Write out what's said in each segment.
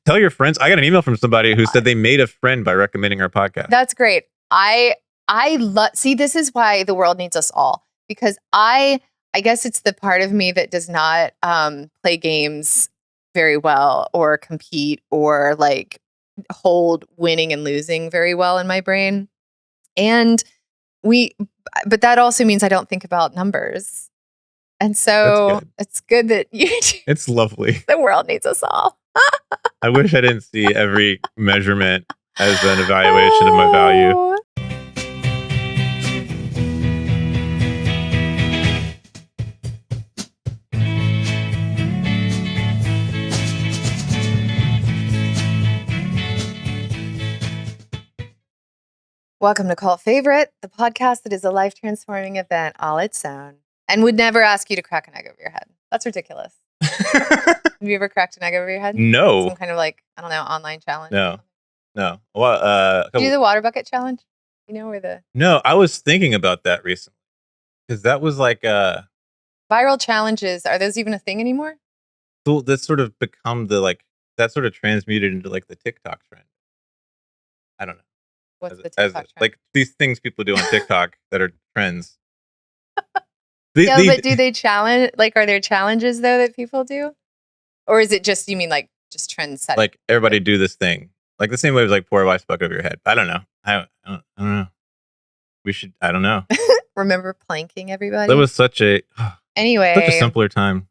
Tell your friends. I got an email from somebody who said they made a friend by recommending our podcast. That's great. I see, this is why the world needs us all, because I guess it's the part of me that does not play games very well or compete or like hold winning and losing very well in my brain. And but that also means I don't think about numbers. And so it's good that you do. It's lovely. The world needs us all. I wish I didn't see every measurement as an evaluation of my value. Welcome to Cult Favorite, the podcast that is a life-transforming event all its own and would never ask you to crack an egg over your head. That's ridiculous. Have you ever cracked an egg over your head? No. Some kind of like, I don't know, online challenge? No. Well, Did you do the water bucket challenge? You know where the... No, I was thinking about that recently. Because that was like viral challenges, are those even a thing anymore? So that's sort of become that sort of transmuted into like the TikTok trend. I don't know. What's the TikTok trend? Like these things people do on TikTok that are trends. But do they challenge? Like, are there challenges though that people do, or is it just, you mean like just trend setting? Like everybody do this thing, like the same way as like pour a rice bucket over your head. I don't know. I don't know. We should. I don't know. Remember planking everybody? That was such a simpler time.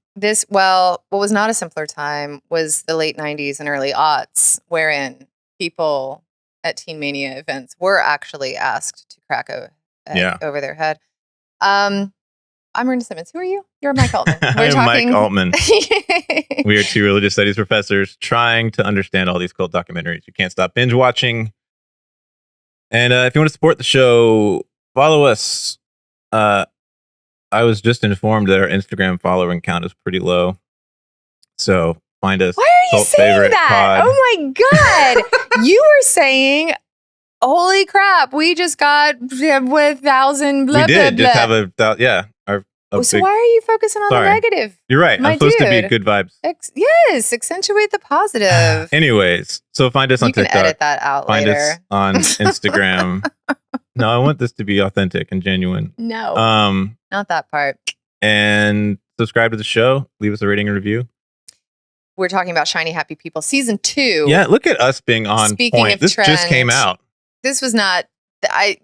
What was not a simpler time was the late 90s and early aughts, wherein people at Teen Mania events were actually asked to crack a egg over their head. I'm Miranda Simmons. Who are you? You're Mike Altman. Mike Altman. We are two religious studies professors trying to understand all these cult documentaries. You can't stop binge watching. And if you want to support the show, follow us. I was just informed that our Instagram following count is pretty low. So find us. Why are you saying that? Pod. Oh my God. You were saying, holy crap, we just got 1,000 blah, we did blah, just blah. have a so why are you focusing on the negative? You're right. I'm supposed to be good vibes. Yes, accentuate the positive. Anyways, so find us on TikTok. You can edit that out later. Find us on Instagram. No, I want this to be authentic and genuine. No, not that part. And subscribe to the show. Leave us a rating and review. We're talking about Shiny Happy People season 2. Yeah, look at us being on Speaking point. Of this trend, just came out. This was not.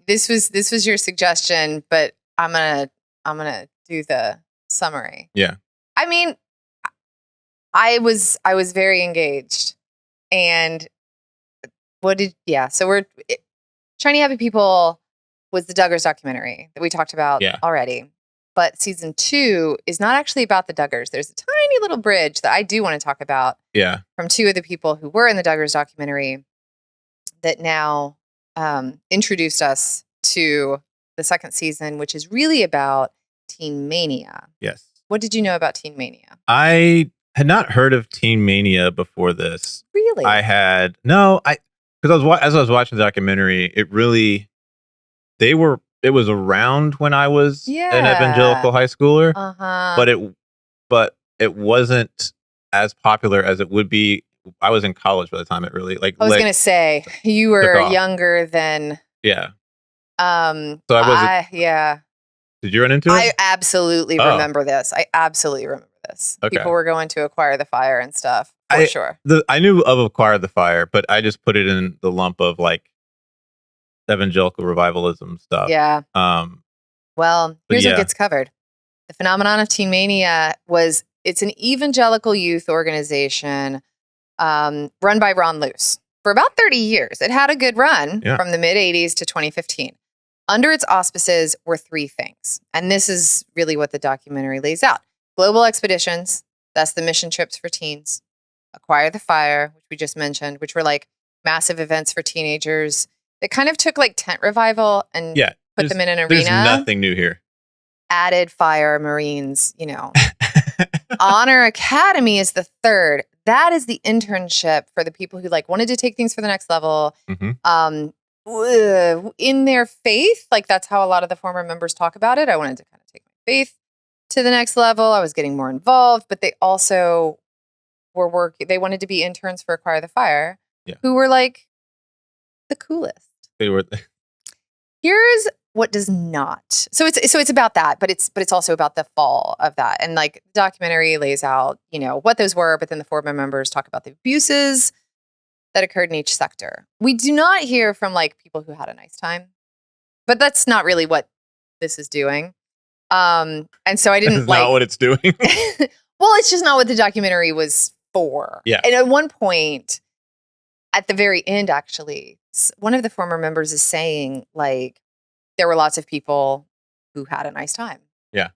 This was your suggestion, but I'm gonna do the summary. Yeah. I mean, I was very engaged, and so Shiny Happy People was the Duggars documentary that we talked about already. But season 2 is not actually about the Duggars. There's a tiny little bridge that I do want to talk about. Yeah. From 2 of the people who were in the Duggars documentary that now introduced us to the second season, which is really about Teen Mania. Yes. What did you know about Teen Mania? I had not heard of Teen Mania before this. Really? Because as I was watching the documentary, it was around when I was an evangelical high schooler. But it wasn't as popular as it would be. I was in college by the time it really I was gonna say you were younger than. Yeah. So I wasn't. Did you run into it? I absolutely remember this. Okay. People were going to Acquire the Fire and stuff. For sure. I knew of Acquire the Fire, but I just put it in the lump of like evangelical revivalism stuff. Yeah. Well, here's what gets covered. The phenomenon of Teen Mania it's an evangelical youth organization run by Ron Luce for about 30 years. It had a good run from the mid 80s to 2015. Under its auspices were 3 things. And this is really what the documentary lays out. Global expeditions, that's the mission trips for teens. Acquire the Fire, which we just mentioned, which were like massive events for teenagers. It kind of took like tent revival and put them in an arena. There's nothing new here. Added fire, Marines, Honor Academy is the third. That is the internship for the people who wanted to take things for the next level. Mm-hmm. In their faith, that's how a lot of the former members talk about it. I wanted to kind of take my faith to the next level. I was getting more involved, but they also they wanted to be interns for Acquire the Fire, Yeah. who were like the coolest. They were. Here's what does not. So it's about that, but it's also about the fall of that. And like the documentary lays out, what those were, but then the former members talk about the abuses that occurred in each sector. We do not hear from like people who had a nice time, but that's not really what this is doing. And so I didn't not what it's doing. Well, it's just not what the documentary was for. Yeah. And at one point, at the very end, actually, one of the former members is saying, like, there were lots of people who had a nice time. Yeah.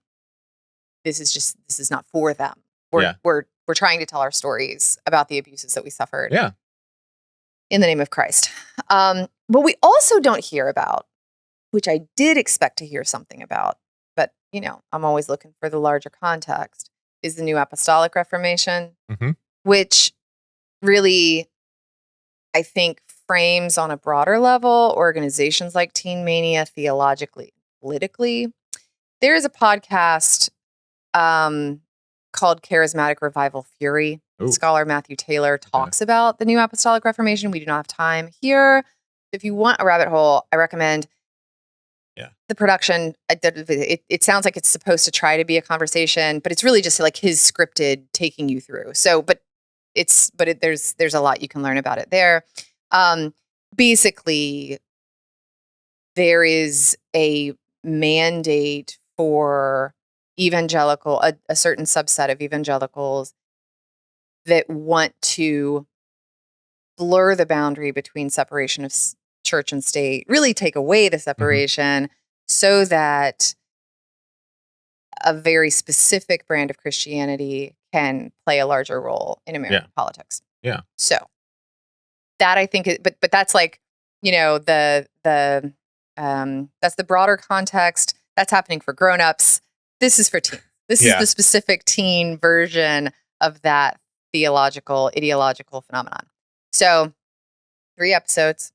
This is not for them. We're trying to tell our stories about the abuses that we suffered. Yeah. In the name of Christ. But we also don't hear about, which I did expect to hear something about, but I'm always looking for the larger context, is the New Apostolic Reformation, which really, I think, frames on a broader level organizations like Teen Mania theologically, politically. There is a podcast called Charismatic Revival Fury. Ooh. Scholar Matthew Taylor talks about the New Apostolic Reformation. We do not have time here. If you want a rabbit hole, I recommend the production. It sounds like it's supposed to try to be a conversation, but it's really just like his scripted taking you through. So, there's a lot you can learn about it there. Basically, there is a mandate for evangelical, a certain subset of evangelicals that want to blur the boundary between separation of church and state, really take away the separation so that a very specific brand of Christianity can play a larger role in American politics. Yeah. So that I think, but that's like, that's the broader context. That's happening for grownups. This is for teens. This is the specific teen version of that ideological phenomenon. So 3 episodes.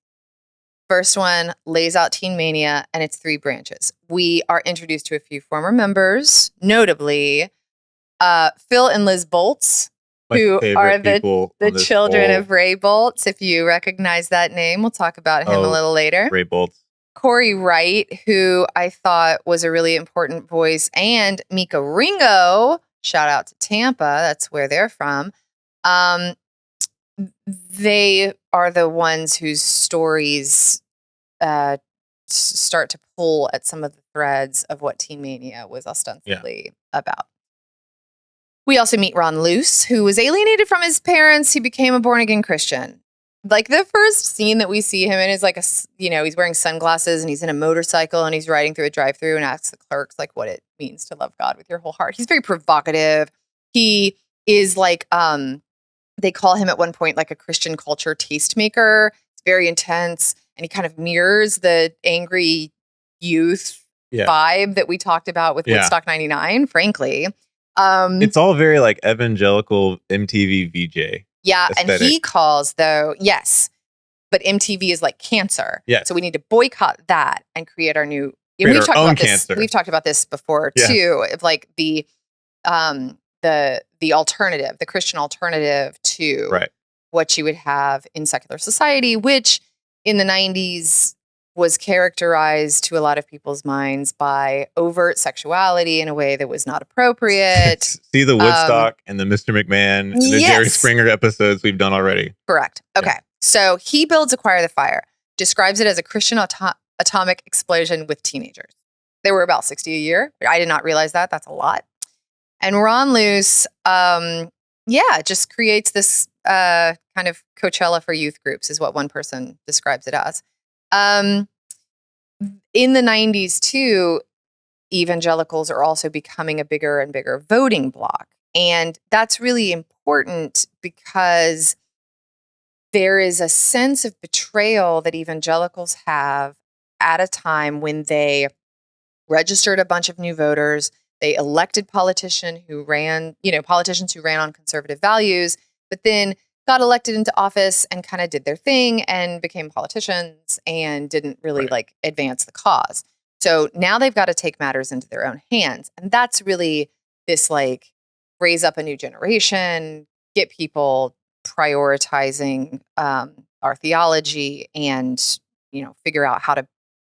First one lays out Teen Mania and its 3 branches. We are introduced to a few former members, notably Phil and Liz Boltz, who are the children of Ray Boltz. If you recognize that name, we'll talk about him a little later. Ray Boltz. Corey Wright, who I thought was a really important voice, and Mika Ringo, shout out to Tampa, that's where they're from. They are the ones whose stories start to pull at some of the threads of what Teen Mania was ostensibly about. We also meet Ron Luce, who was alienated from his parents. He became a born-again Christian. Like the first scene that we see him in is like he's wearing sunglasses and he's in a motorcycle and he's riding through a drive-thru and asks the clerks like what it means to love God with your whole heart. He's very provocative. He is like, they call him at one point like a Christian culture tastemaker. It's very intense and he kind of mirrors the angry youth vibe that we talked about with Woodstock 99, frankly. It's all very like evangelical MTV VJ. Yeah, aesthetic. And he calls but MTV is like cancer. Yeah. So we need to boycott that and create our new. We've talked about this. We've talked about this before too. Of like the alternative, the Christian alternative to what you would have in secular society, which in the 90s was characterized to a lot of people's minds by overt sexuality in a way that was not appropriate. See the Woodstock and the Mr. McMahon and the Jerry Springer episodes we've done already. Correct. Okay. So he builds Acquire the Fire, describes it as a Christian atomic explosion with teenagers. There were about 60 a year. I did not realize that. That's a lot. And Ron Luce, just creates this kind of Coachella for youth groups is what one person describes it as. In the 90s, too, evangelicals are also becoming a bigger and bigger voting bloc. And that's really important because there is a sense of betrayal that evangelicals have at a time when they registered a bunch of new voters. They elected politicians who ran on conservative values, but then got elected into office and kind of did their thing and became politicians and didn't really advance the cause. So now they've got to take matters into their own hands. And that's really this raise up a new generation, get people prioritizing our theology and, figure out how to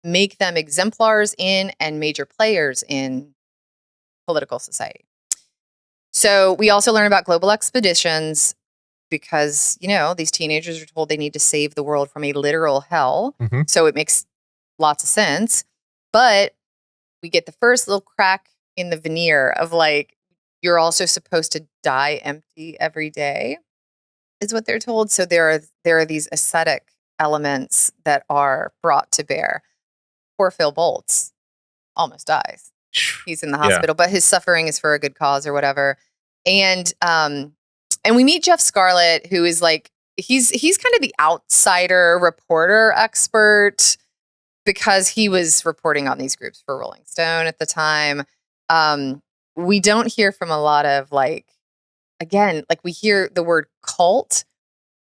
make them exemplars in and major players in political society. So we also learn about global expeditions because, these teenagers are told they need to save the world from a literal hell. Mm-hmm. So it makes lots of sense. But we get the first little crack in the veneer of you're also supposed to die empty every day, is what they're told. So there are these ascetic elements that are brought to bear. Poor Phil Bolts almost dies. He's in the hospital, but his suffering is for a good cause or whatever. And we meet Jeff Scarlett, who is he's kind of the outsider reporter expert because he was reporting on these groups for Rolling Stone at the time. We don't hear from a lot of we hear the word cult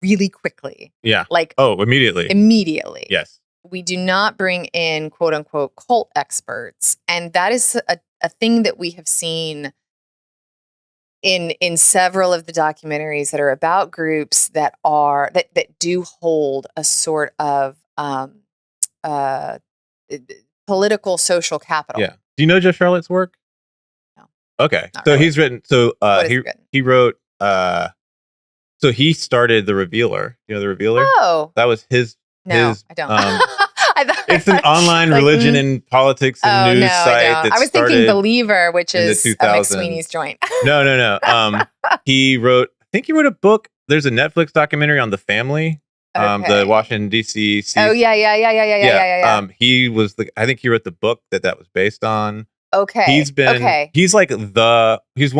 really quickly. Yeah. Immediately. Immediately. Yes. We do not bring in quote unquote cult experts. And that is a thing that we have seen in several of the documentaries that are about groups that do hold a sort of political social capital. Yeah. Do you know Jeff Charlotte's work? No. Okay. Not So really. he's written. So he wrote. So he started The Revealer. You know The Revealer? Oh. That was his. No, I don't. It's an online religion and politics and news site. I was thinking Believer, which is a McSweeney's joint. No. He wrote. I think he wrote a book. There's a Netflix documentary on the family. The Washington D.C. Oh yeah. He was I think he wrote the book that was based on. Okay. He's one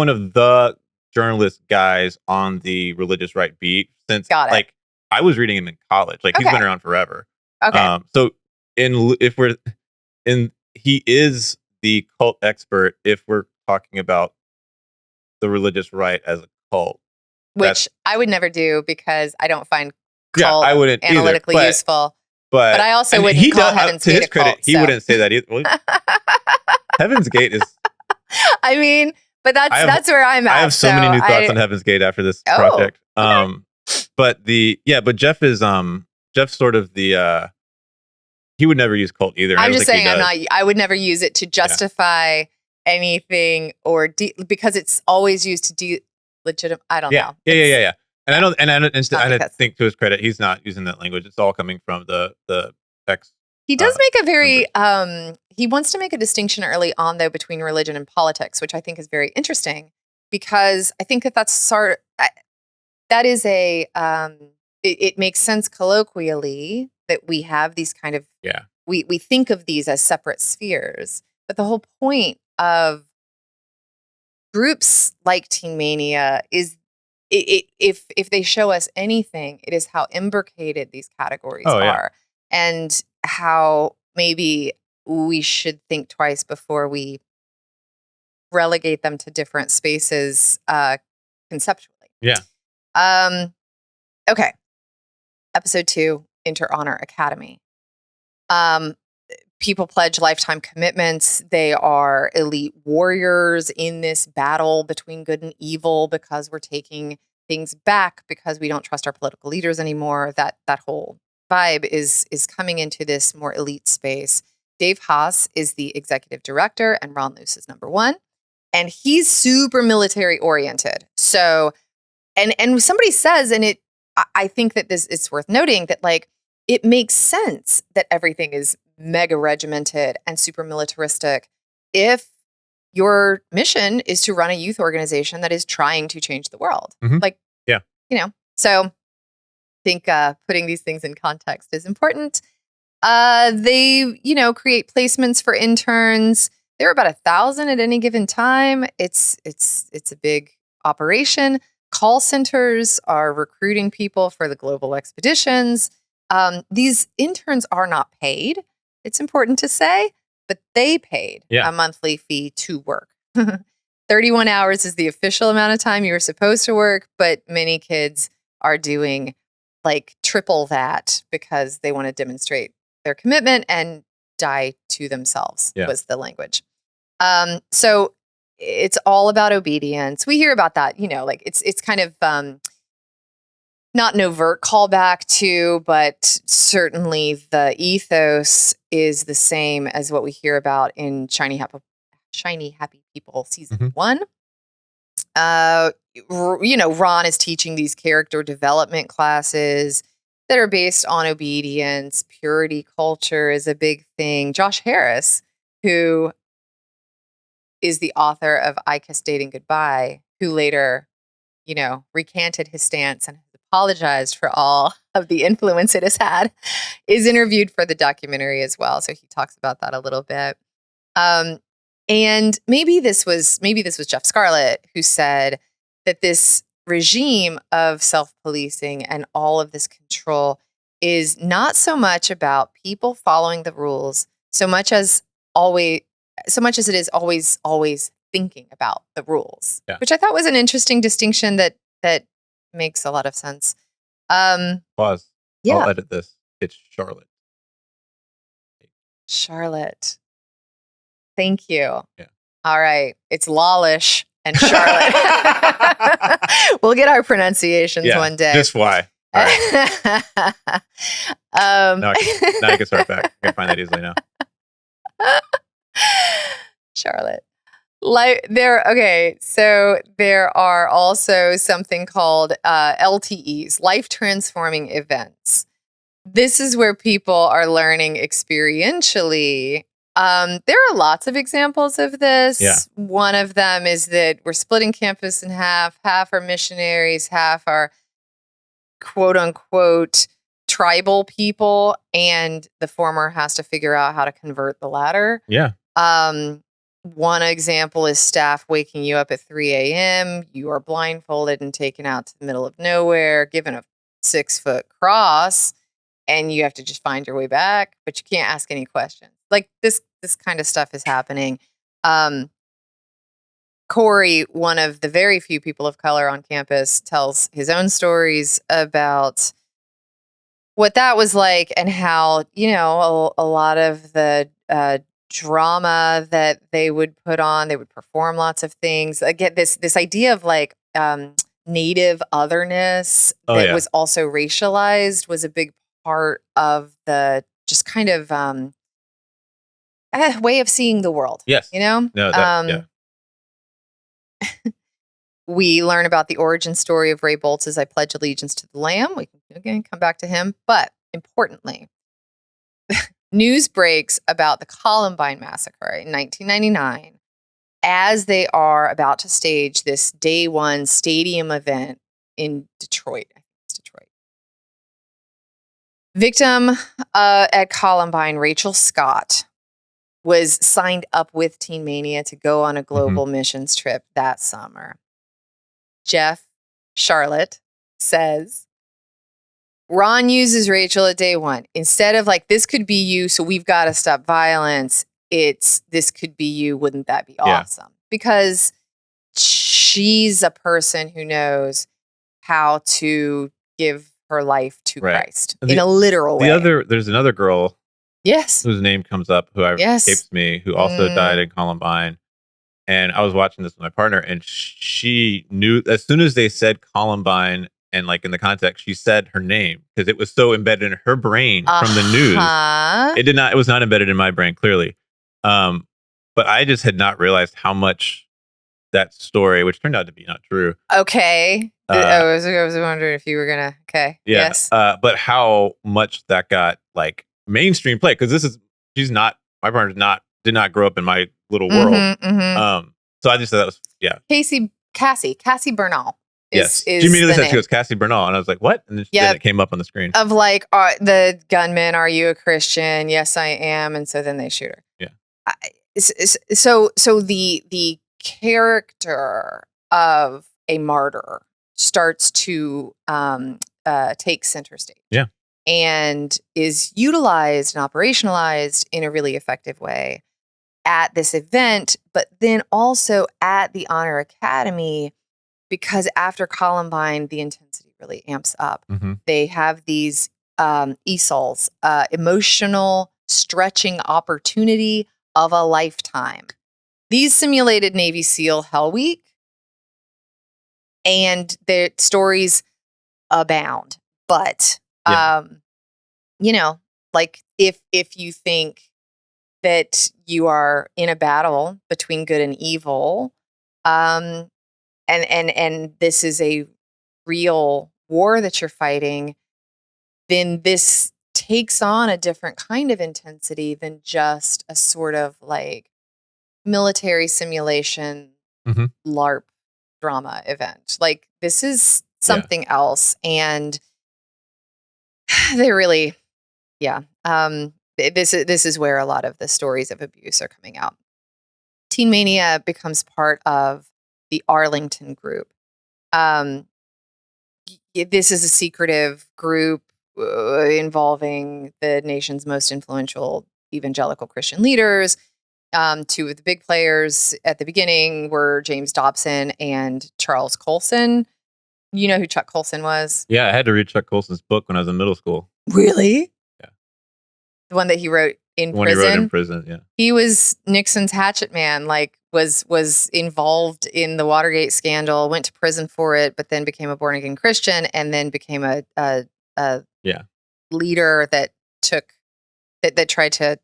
of the journalist guys on the religious right beat since I was reading him in college. He's been around forever. Okay. So he is the cult expert if we're talking about the religious right as a cult. Which I would never do because I don't find cult I wouldn't analytically either, useful. But I also wouldn't call Heaven's Gate a cult. He wouldn't say that either. Well, Heaven's Gate is... I mean, but that's where I'm at. I have so many new thoughts on Heaven's Gate after this project. Okay. But Jeff is Jeff's sort of the he would never use cult either. I'm just saying I would never use it to justify anything or because it's always used to legitimate. I don't know. Yeah. And I don't think to his credit, he's not using that language. It's all coming from the text. He does make a very he wants to make a distinction early on though between religion and politics, which I think is very interesting because I think that's that is it makes sense colloquially that we have these kind of we think of these as separate spheres, but the whole point of groups like Teen Mania is if they show us anything, it is how imbricated these categories are and how maybe we should think twice before we relegate them to different spaces conceptually. Yeah. Okay. Episode 2, Inter Honor Academy. People pledge lifetime commitments. They are elite warriors in this battle between good and evil because we're taking things back because we don't trust our political leaders anymore. That whole vibe is coming into this more elite space. Dave Haas is the executive director and Ron Luce is number 1. And he's super military oriented. So, and somebody says, and I think that it's worth noting that it makes sense that everything is mega regimented and super militaristic if your mission is to run a youth organization that is trying to change the world. Mm-hmm. So I think putting these things in context is important. They, create placements for interns. There are about 1,000 at any given time. It's a big operation. Call centers are recruiting people for the global expeditions. These interns are not paid. It's important to say, but they paid a monthly fee to work. 31 hours is the official amount of time you're supposed to work, but many kids are doing triple that because they want to demonstrate their commitment and die to themselves was the language. So it's all about obedience. We hear about that, like it's kind of not an overt callback to, but certainly the ethos is the same as what we hear about in Shiny Happy People season 1. Ron is teaching these character development classes that are based on obedience. Purity culture is a big thing. Josh Harris, who is the author of I Kissed Dating Goodbye, who later, recanted his stance and apologized for all of the influence it has had, is interviewed for the documentary as well. So he talks about that a little bit. And maybe this was Jeff Scarlett who said that this regime of self-policing and all of this control is not so much about people following the rules, so much as it is always thinking about the rules, which I thought was an interesting distinction that makes a lot of sense. Pause. Yeah. I'll edit this. It's Charlotte. Charlotte. Thank you. Yeah. All right. It's Lawlish and Charlotte. We'll get our pronunciations one day. Just why. All right. Now I can start back. I can find that easily now. Charlotte. So there are also something called LTEs, life transforming events. This is where people are learning experientially. There are lots of examples of this. Yeah. One of them is that we're splitting campus in half. Half are missionaries, half are quote unquote tribal people, and the former has to figure out how to convert the latter. Yeah. One example is staff waking you up at 3 a.m. You are blindfolded and taken out to the middle of nowhere, given a 6-foot cross, and you have to just find your way back, but you can't ask any questions. Like this kind of stuff is happening. Corey, one of the very few people of color on campus, tells his own stories about what that was like and how, a lot of the drama that they would put on, they would perform lots of things. Again, this idea of like native otherness was also racialized was a big part of the just kind of way of seeing the world. Yes. No, we learn about the origin story of Ray Boltz's I Pledge Allegiance to the Lamb. We can again come back to him. But importantly, news breaks about the Columbine massacre in 1999 as they are about to stage this day one stadium event in Detroit. I think it's Detroit. Victim at Columbine, Rachel Scott, was signed up with Teen Mania to go on a global missions trip that summer. Jeff Charlotte says, Ron uses Rachel at day one. Instead of like, this could be you, so we've got to stop violence, it's this could be you, wouldn't that be awesome? Because she's a person who knows how to give her life to Christ in a literal way. There's another girl whose name comes up, who escapes me, who also died in Columbine. And I was watching this with my partner, and she knew as soon as they said Columbine, and like in the context, she said her name because it was so embedded in her brain from the news. It was not embedded in my brain, clearly. But I just had not realized how much that story, which turned out to be not true. Okay. I was wondering if you were gonna. Okay. Yeah, yes. But how much that got like mainstream play, because my partner's did not grow up in my little world. So I just thought that was Cassie Bernal. Is she immediately said she was Cassie Bernal, and I was like, "What?" And then it came up on the screen of like the gunman. Are you a Christian? Yes, I am. And so then they shoot her. Yeah. So the character of a martyr starts to take center stage. Yeah. And is utilized and operationalized in a really effective way at this event, but then also at the Honor Academy, because after Columbine, the intensity really amps up. They have these ESOLs, emotional stretching opportunity of a lifetime. these simulated Navy SEAL Hell Week, and their stories abound. But you know, like if you think that you are in a battle between good and evil, and this is a real war that you're fighting, then this takes on a different kind of intensity than just a sort of like military simulation LARP drama event. Like this is something else, and they really, this is where a lot of the stories of abuse are coming out. Teen Mania becomes part of the Arlington group. This is a secretive group involving the nation's most influential evangelical Christian leaders. Two of the big players at the beginning were James Dobson and Charles Colson. You know who Chuck Colson was? Yeah, I had to read Chuck Colson's book when I was in middle school. Really? Yeah. The one that he wrote in prison? One he wrote in prison, yeah. He was Nixon's hatchet man, like was involved in the Watergate scandal, went to prison for it, but then became a born-again Christian, and then became a leader that tried to,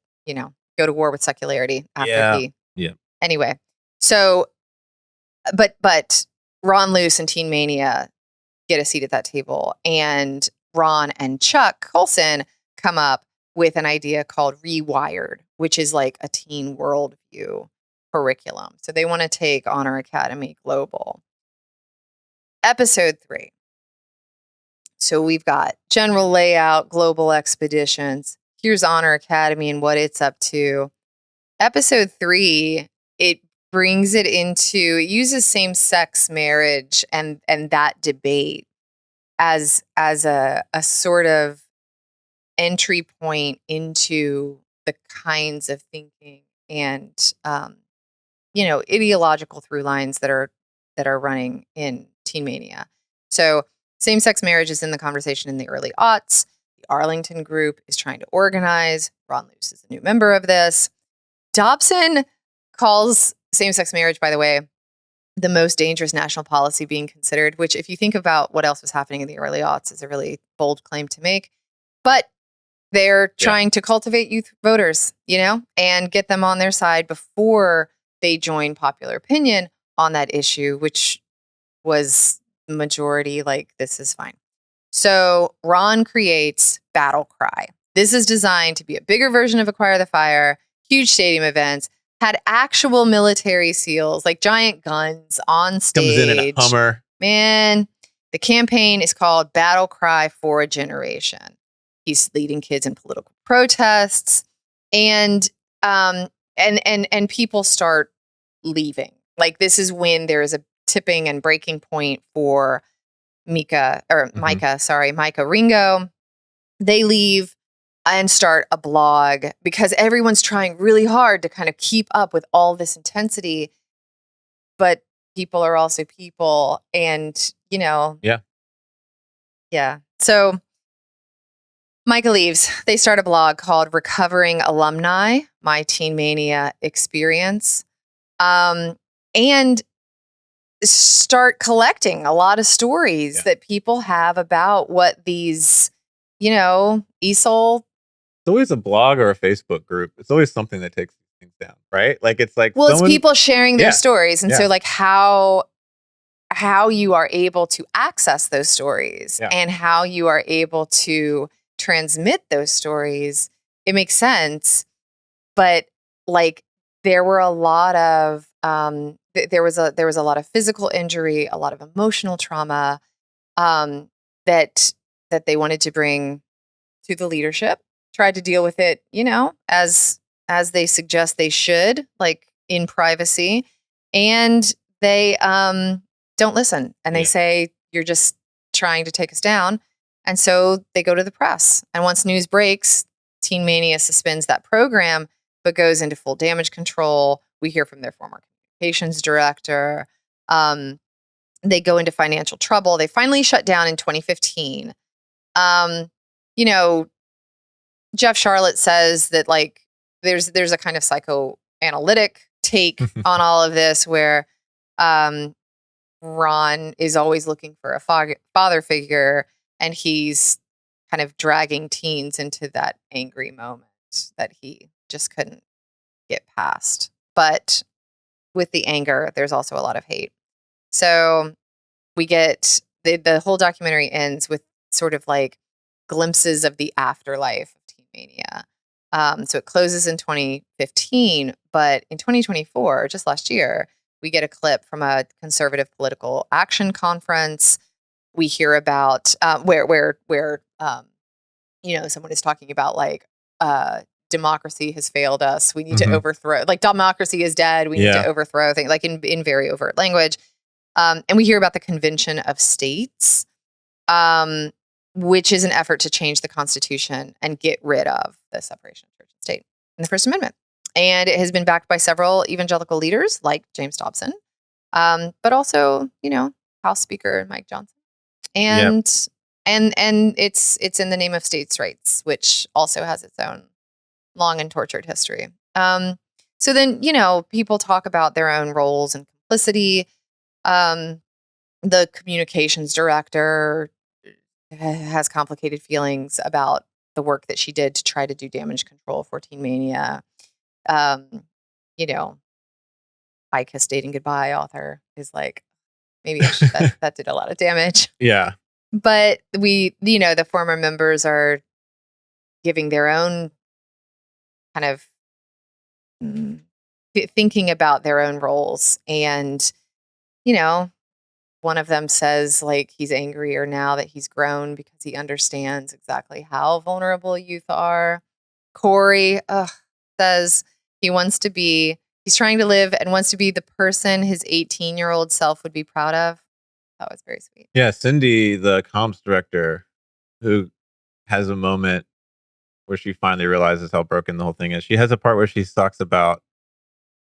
go to war with secularity after he. Yeah. Anyway, so, but Ron Luce and Teen Mania get a seat at that table, and Ron and Chuck Colson come up with an idea called Rewired, which is like a teen worldview curriculum. So they want to take Honor Academy global. Episode 3. So we've got general layout, global expeditions. Here's Honor Academy and what it's up to. Episode 3, it brings it it uses same-sex marriage and that debate as a sort of entry point into the kinds of thinking and ideological through lines that are running in Teen Mania. So same-sex marriage is in the conversation in the early aughts. The Arlington group is trying to organize. Ron Luce is a new member of this. Dobson calls same-sex marriage, by the way, the most dangerous national policy being considered, which if you think about what else was happening in the early aughts is a really bold claim to make. But they're trying to cultivate youth voters, and get them on their side before they join popular opinion on that issue, which was majority like, this is fine. So Ron creates Battle Cry. This is designed to be a bigger version of Acquire the Fire, huge stadium events, had actual military SEALs, like giant guns on stage. Comes in a Hummer. Man, the campaign is called Battle Cry for a Generation. He's leading kids in political protests, and people start leaving. Like this is when there is a tipping and breaking point for Micah Ringo. They leave and start a blog because everyone's trying really hard to kind of keep up with all this intensity, but people are also people, and So Micah leaves. They start a blog called Recovering Alumni, My Teen Mania Experience, and start collecting a lot of stories that people have about what these, ESOL. It's always a blog or a Facebook group. It's always something that takes things down, right? Like it's like it's people sharing their stories, and so like how you are able to access those stories and how you are able to transmit those stories, it makes sense. But like there were a lot of there was a lot of physical injury, a lot of emotional trauma that they wanted to bring to the leadership. Tried to deal with it, as they suggest they should, like in privacy, and they don't listen, and they say you're just trying to take us down. And so they go to the press. And once news breaks, Teen Mania suspends that program, but goes into full damage control. We hear from their former communications director. They go into financial trouble. They finally shut down in 2015. Jeff Charlotte says that like there's a kind of psychoanalytic take on all of this where Ron is always looking for a father figure, and he's kind of dragging teens into that angry moment that he just couldn't get past. But with the anger, there's also a lot of hate. So we get the whole documentary ends with sort of like glimpses of the afterlife of Teen Mania. So it closes in 2015, but in 2024, just last year, we get a clip from a conservative political action conference. We hear about where someone is talking about like democracy has failed us. We need to overthrow. Like democracy is dead. We need to overthrow things. Like in very overt language. And we hear about the Convention of States, which is an effort to change the Constitution and get rid of the separation of church and state in the First Amendment. And it has been backed by several evangelical leaders like James Dobson, but also, House Speaker Mike Johnson. And it's in the name of states' rights, which also has its own long and tortured history. So then, people talk about their own roles and complicity. The communications director has complicated feelings about the work that she did to try to do damage control for Teen Mania. I Kiss Dating Goodbye author is like, maybe that did a lot of damage. Yeah. But the former members are giving their own kind of thinking about their own roles. And, one of them says like he's angrier now that he's grown because he understands exactly how vulnerable youth are. Corey says he's trying to live and wants to be the person his 18-year-old self would be proud of. That was very sweet. Yeah, Cindy, the comms director, who has a moment where she finally realizes how broken the whole thing is. She has a part where she talks about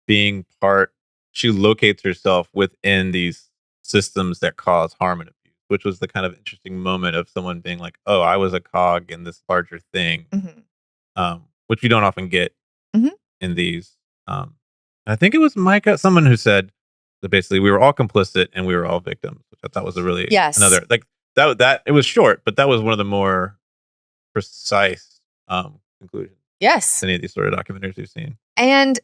she locates herself within these systems that cause harm and abuse, which was the kind of interesting moment of someone being like, oh, I was a cog in this larger thing, which we don't often get in these. I think it was Micah, someone who said that basically we were all complicit and we were all victims, which I thought was a really another like that. It was short, but that was one of the more precise conclusions. Yes, any of these sort of documentaries we've seen, and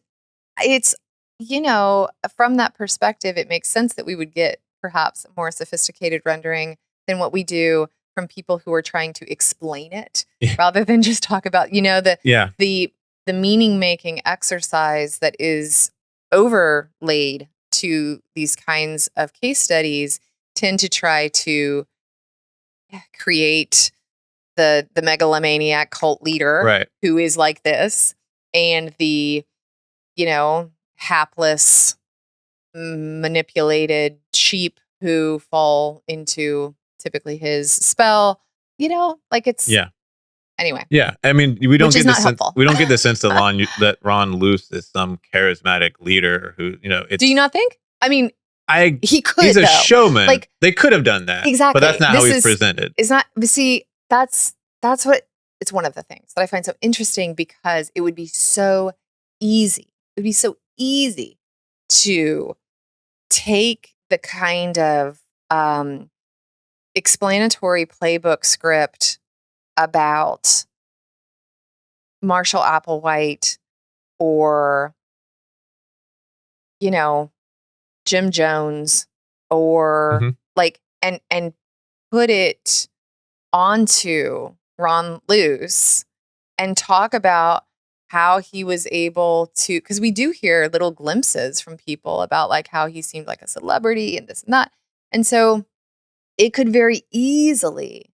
it's from that perspective, it makes sense that we would get perhaps a more sophisticated rendering than what we do from people who are trying to explain it rather than just talk about the meaning making exercise that is overlaid to these kinds of case studies tend to try to create the megalomaniac cult leader who is like this, and the hapless manipulated sheep who fall into typically his spell. Anyway. Yeah, I mean, we don't get the sense. We don't get the sense that Ron Luce is some charismatic leader who, do you not think? I mean, he could. He's a showman. Like, they could have done that exactly, but that's not how he's presented. It's not. See, that's what. It's one of the things that I find so interesting because it would be so easy. It would be so easy to take the kind of explanatory playbook script about Marshall Applewhite or, Jim Jones or and put it onto Ron Luce and talk about how he was able to, because we do hear little glimpses from people about like how he seemed like a celebrity and this and that. And so it could very easily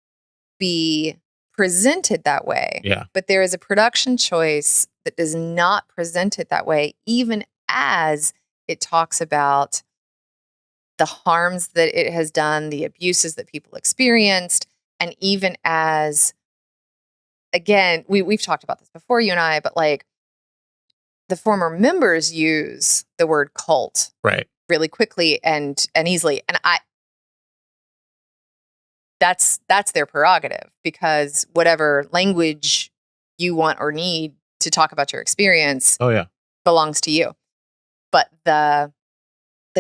be presented that way. Yeah. But there is a production choice that does not present it that way, even as it talks about the harms that it has done, the abuses that people experienced, and even as, again, we've talked about this before, you and I, but like the former members use the word cult really quickly and easily. And that's their prerogative, because whatever language you want or need to talk about your experience belongs to you. but the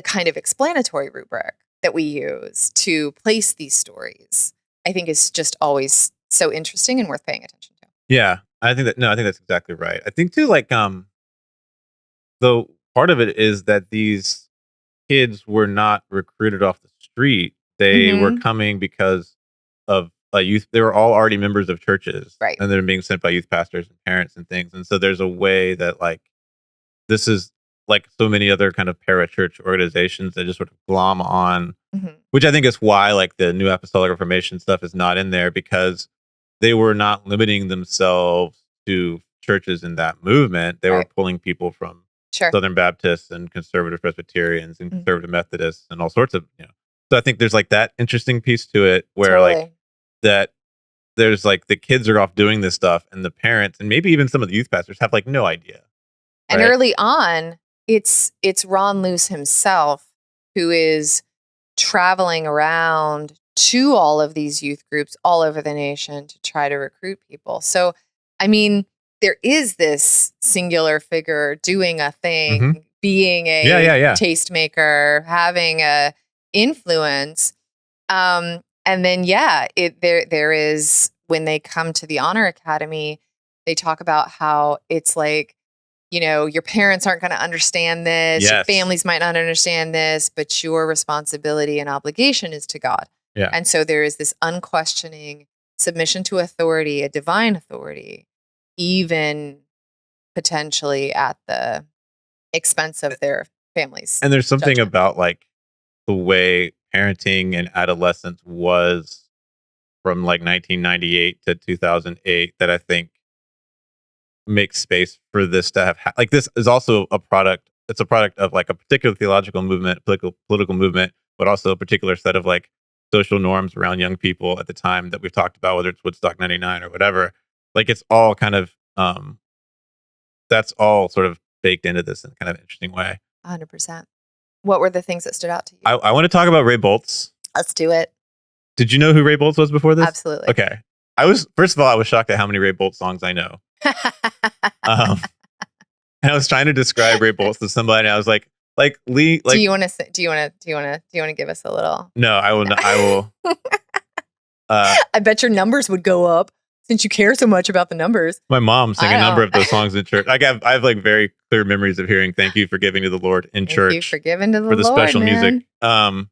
kind of explanatory rubric that we use to place these stories, I think is just always so interesting and worth paying attention to. Yeah, I think that's exactly right. I think too, like, the part of it is that these kids were not recruited off the street. They were coming because of a youth. They were all already members of churches, right? And they're being sent by youth pastors and parents and things. And so there's a way that, like, this is like so many other kind of parachurch organizations that just sort of glom on, which I think is why, like, the New Apostolic Reformation stuff is not in there, because they were not limiting themselves to churches in that movement. They were pulling people from Southern Baptists and conservative Presbyterians and conservative Methodists and all sorts of, So I think there's like that interesting piece to it where like that there's like the kids are off doing this stuff and the parents and maybe even some of the youth pastors have like no idea. And early on, it's Ron Luce himself who is traveling around to all of these youth groups all over the nation to try to recruit people. So, I mean, there is this singular figure doing a thing, being a tastemaker, having a influence. And then, there is, when they come to the Honor Academy, they talk about how it's like, your parents aren't going to understand this. Your families might not understand this, but your responsibility and obligation is to God. Yeah. And so there is this unquestioning submission to authority, a divine authority, even potentially at the expense of their families. And there's something about like the way parenting and adolescence was from like 1998 to 2008 that I think makes space for this to have like this is also a product. It's a product of like a particular theological movement, political movement, but also a particular set of like social norms around young people at the time that we've talked about, whether it's Woodstock 99 or whatever. Like it's all kind of that's all sort of baked into this in kind of an interesting way. 100%. What were the things that stood out to you? I want to talk about Ray Boltz. Let's do it. Did you know who Ray Boltz was before this? Absolutely. Okay. First of all, I was shocked at how many Ray Boltz songs I know. And I was trying to describe Ray Boltz to somebody, and I was like Lee. Like, do you want to give us a little? No, I will. I will. I bet your numbers would go up since you care so much about the numbers. My mom sang a number of those songs in church. I have like very clear memories of hearing "Thank you for giving to the Lord" in church. Thank you for giving to the Lord, special music. And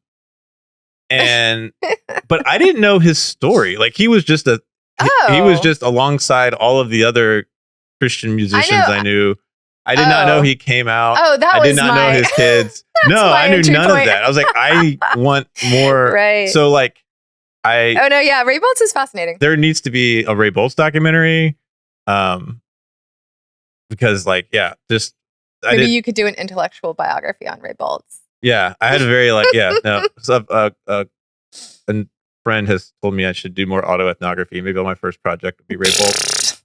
but I didn't know his story. Like he was just he was just alongside all of the other Christian musicians I knew. I did not know he came out. I did not know his kids. No, I knew none of that. I was like, I want more. Right. So like, Ray Boltz is fascinating. There needs to be a Ray Boltz documentary, because like, maybe you could do an intellectual biography on Ray Boltz. Yeah, I had a very So, a friend has told me I should do more autoethnography. Maybe my first project would be Ray Boltz.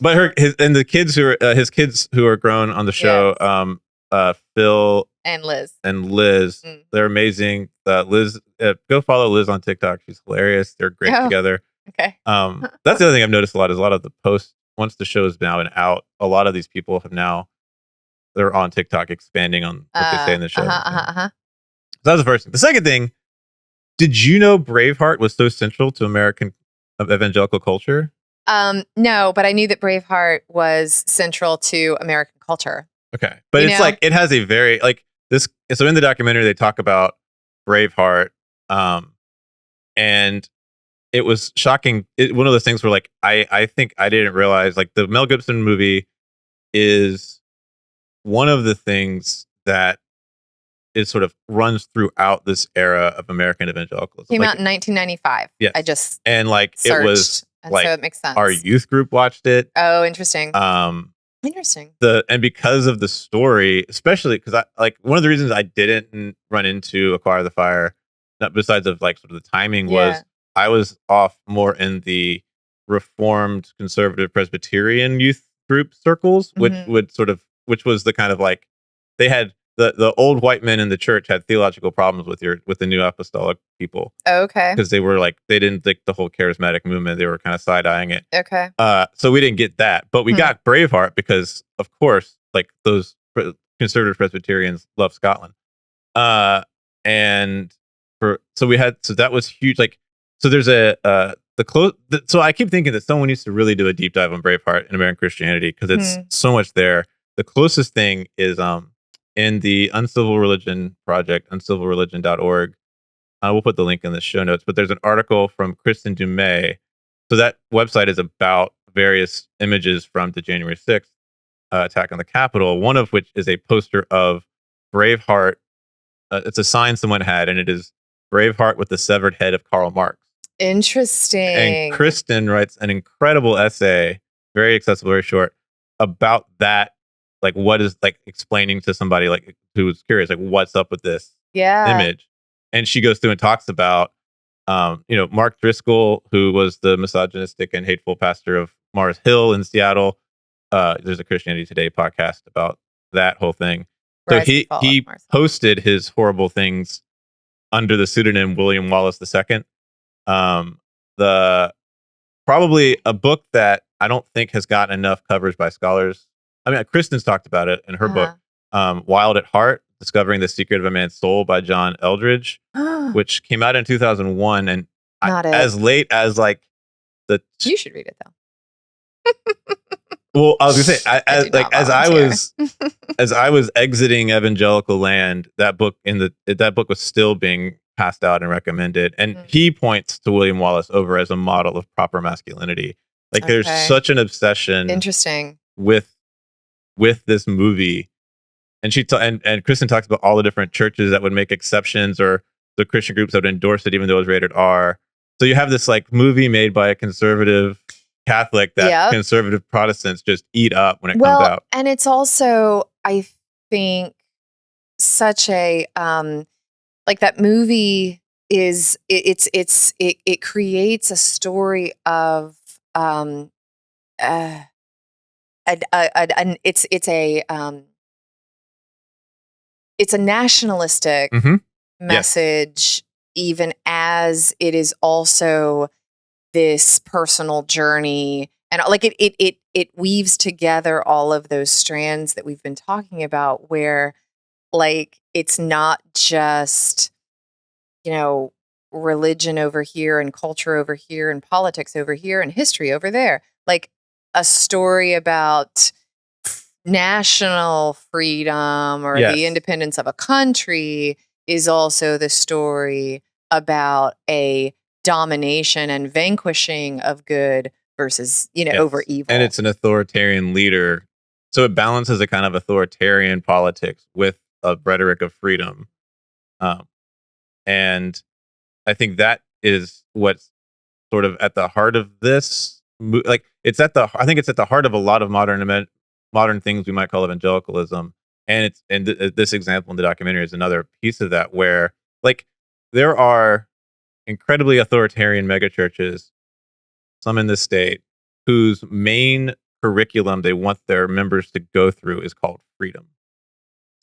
But the kids who are his kids who are grown on the show, Phil and Liz, they're amazing. Liz, go follow Liz on TikTok. She's hilarious. They're great together. Okay. That's the other thing I've noticed a lot is a lot of the posts once the show is now and out. A lot of these people they're on TikTok expanding on what they say in the show. So that was the first thing. The second thing, did you know Braveheart was so central to American evangelical culture? No, but I knew that Braveheart was central to American culture. Okay. But it's like, it has a very, like this. So in the documentary, they talk about Braveheart. And it was shocking. One of those things where like, I think I didn't realize like the Mel Gibson movie is one of the things that is sort of runs throughout this era of American evangelicalism. Came out in 1995. Yes. I just and like searched, it was like so it makes sense. Our youth group watched it. Oh, interesting. Interesting. And because of the story, especially because I like one of the reasons I didn't run into Acquire the Fire, not besides of like sort of the timing, was I was off more in the Reformed Conservative Presbyterian youth group circles, which was the kind of like they had the old white men in the church had theological problems with the New Apostolic people. Okay. Because they were like, they didn't think the whole charismatic movement. They were kind of side-eyeing it. Okay. So we didn't get that. But we got Braveheart because, of course, like those conservative Presbyterians love Scotland. And so that was huge. Like, so there's so I keep thinking that someone needs to really do a deep dive on Braveheart and American Christianity, because it's so much there. The closest thing is in the Uncivil Religion Project, uncivilreligion.org. We'll put the link in the show notes, but there's an article from Kristen Dumais. So that website is about various images from the January 6th attack on the Capitol, one of which is a poster of Braveheart. It's a sign someone had, and it is Braveheart with the severed head of Karl Marx. Interesting. And Kristen writes an incredible essay, very accessible, very short, about that. Like, what is, like, explaining to somebody like who's curious, like, what's up with this image? And she goes through and talks about, Mark Driscoll, who was the misogynistic and hateful pastor of Mars Hill in Seattle. There's a Christianity Today podcast about that whole thing. So he posted his horrible things under the pseudonym William Wallace II. The probably a book that I don't think has gotten enough coverage by scholars. I mean, Kristen's talked about it in her book, Wild at Heart: Discovering the Secret of a Man's Soul by John Eldredge, which came out in 2001, and as late as like you should read it though. Well, I was gonna say, as I was exiting evangelical land, that book was still being passed out and recommended, and he points to William Wallace over as a model of proper masculinity. Like, there's such an obsession, with this movie, and and Kristen talks about all the different churches that would make exceptions, or the Christian groups that would endorse it even though it was rated R. So you have this like movie made by a conservative Catholic that conservative Protestants just eat up when it comes out. And it's also, I think, such a like, that movie is it creates a story of it's a nationalistic message, even as it is also this personal journey, and like it weaves together all of those strands that we've been talking about, where like it's not just, religion over here and culture over here and politics over here and history over there. Like, a story about national freedom or the independence of a country is also the story about a domination and vanquishing of good versus, over evil. And it's an authoritarian leader. So it balances a kind of authoritarian politics with a rhetoric of freedom. And I think that is what's sort of at the heart of this. Like, I think it's at the heart of a lot of modern things we might call evangelicalism. And this example in the documentary is another piece of that, where like there are incredibly authoritarian megachurches, some in this state, whose main curriculum they want their members to go through is called freedom.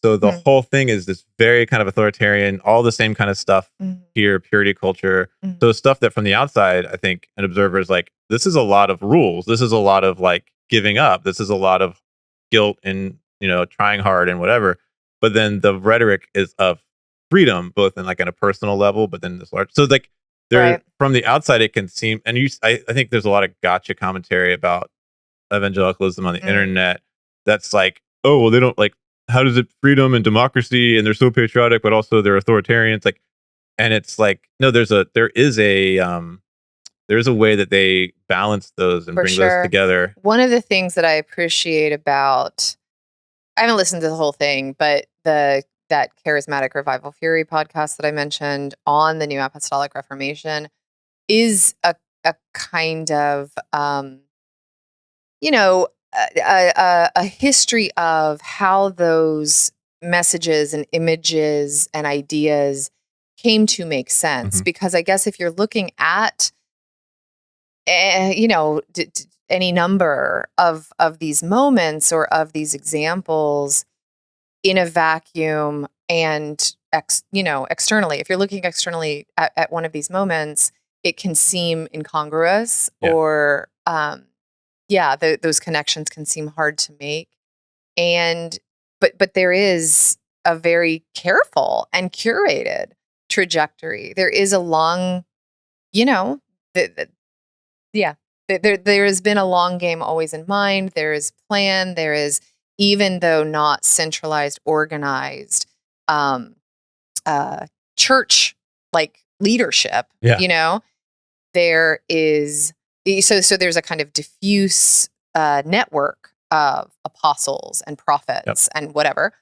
So the whole thing is this very kind of authoritarian, all the same kind of stuff here, purity culture. So stuff that from the outside, I think an observer is like, this is a lot of rules. This is a lot of like giving up. This is a lot of guilt and, trying hard and whatever. But then the rhetoric is of freedom, both in like on a personal level, but then this large. So like from the outside, it can seem, and I think there's a lot of gotcha commentary about evangelicalism on the internet. That's like, oh, well, they don't like, how does it freedom and democracy, and they're so patriotic, but also they're authoritarian. It's like, and it's like, no, there is a way that they balance those and bring those together. One of the things that I appreciate about, I haven't listened to the whole thing, but that Charismatic Revival Fury podcast that I mentioned on the New Apostolic Reformation is a kind of, a history of how those messages and images and ideas came to make sense. Because I guess if you're looking at, any number of these moments or of these examples in a vacuum and externally, if you're looking externally at one of these moments, it can seem incongruous or those connections can seem hard to make. And but there is a very careful and curated trajectory. There is a long, yeah, there has been a long game always in mind. There is plan. There is, even though not centralized, organized, church like leadership. Yeah. There is so there's a kind of diffuse network of apostles and prophets and whatever,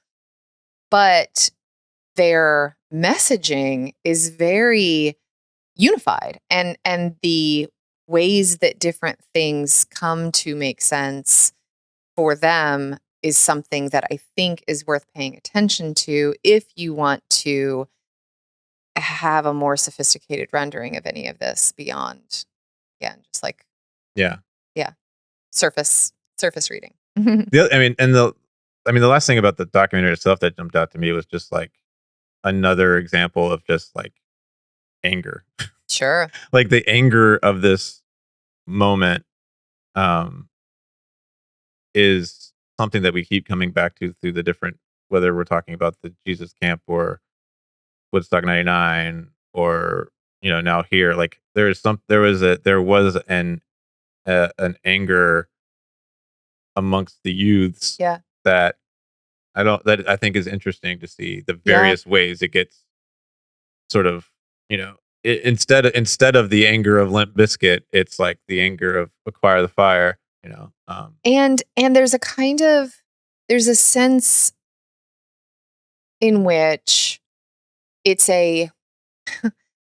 but their messaging is very unified, and the ways that different things come to make sense for them is something that I think is worth paying attention to if you want to have a more sophisticated rendering of any of this beyond, again, just like surface reading. The last thing about the documentary itself that jumped out to me was just like another example of just like anger. Sure. Like the anger of this moment is something that we keep coming back to through the different, whether we're talking about the Jesus camp or Woodstock 99 or now here. Like there was an anger amongst the youths that I think is interesting to see the various ways it gets sort of, instead of the anger of Limp Bizkit, it's like the anger of Acquire the Fire, and there's a sense in which it's a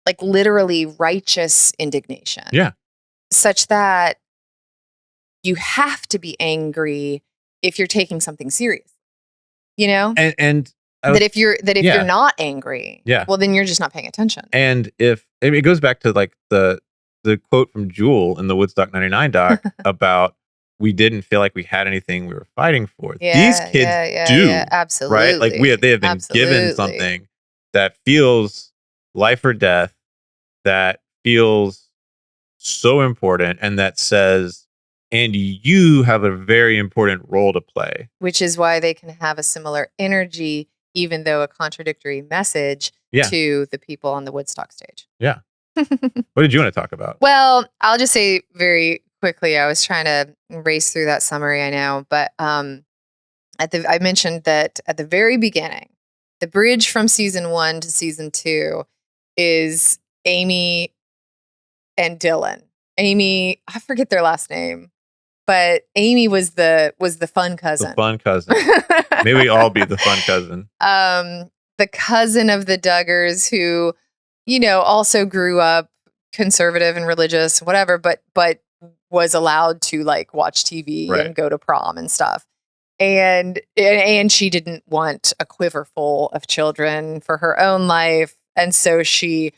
like literally righteous indignation. Yeah. Such that you have to be angry if you're taking something serious. And if you're not angry, well, then you're just not paying attention. And it goes back to like the quote from Jewel in the Woodstock 99 doc about we didn't feel like we had anything we were fighting for. These kids do. Absolutely. Right? Like they have been given something that feels life or death, that feels so important, and that says, and you have a very important role to play. Which is why they can have a similar energy, even though a contradictory message to the people on the Woodstock stage. Yeah. What did you want to talk about? Well, I'll just say very quickly, I was trying to race through that summary, I know, but I mentioned that at the very beginning, the bridge from season 1 to season 2 is Amy and Dylan. Amy, I forget their last name, but Amy was the fun cousin. The fun cousin. May we all be the fun cousin. The cousin of the Duggars who, also grew up conservative and religious, whatever, but was allowed to like watch TV and go to prom and stuff. And she didn't want a quiver full of children for her own life. And so she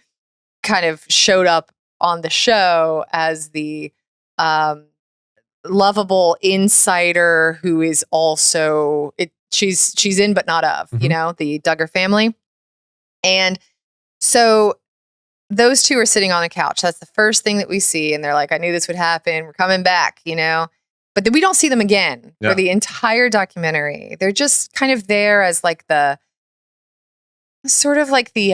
kind of showed up on the show as the lovable insider who is also she's in but not of, the Duggar family. And so those two are sitting on a couch. That's the first thing that we see. And they're like, I knew this would happen. We're coming back, But then we don't see them again for the entire documentary. They're just kind of there as like the sort of like the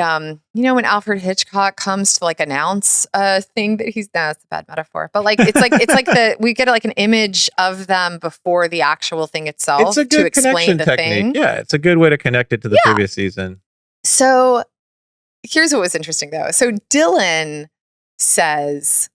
when Alfred Hitchcock comes to like announce a thing that that's a bad metaphor, but like it's like we get like an image of them before the actual thing itself. It's a good to explain the technique. thing. Yeah, it's a good way to connect it to the previous season. So here's what was interesting though. So Dylan says,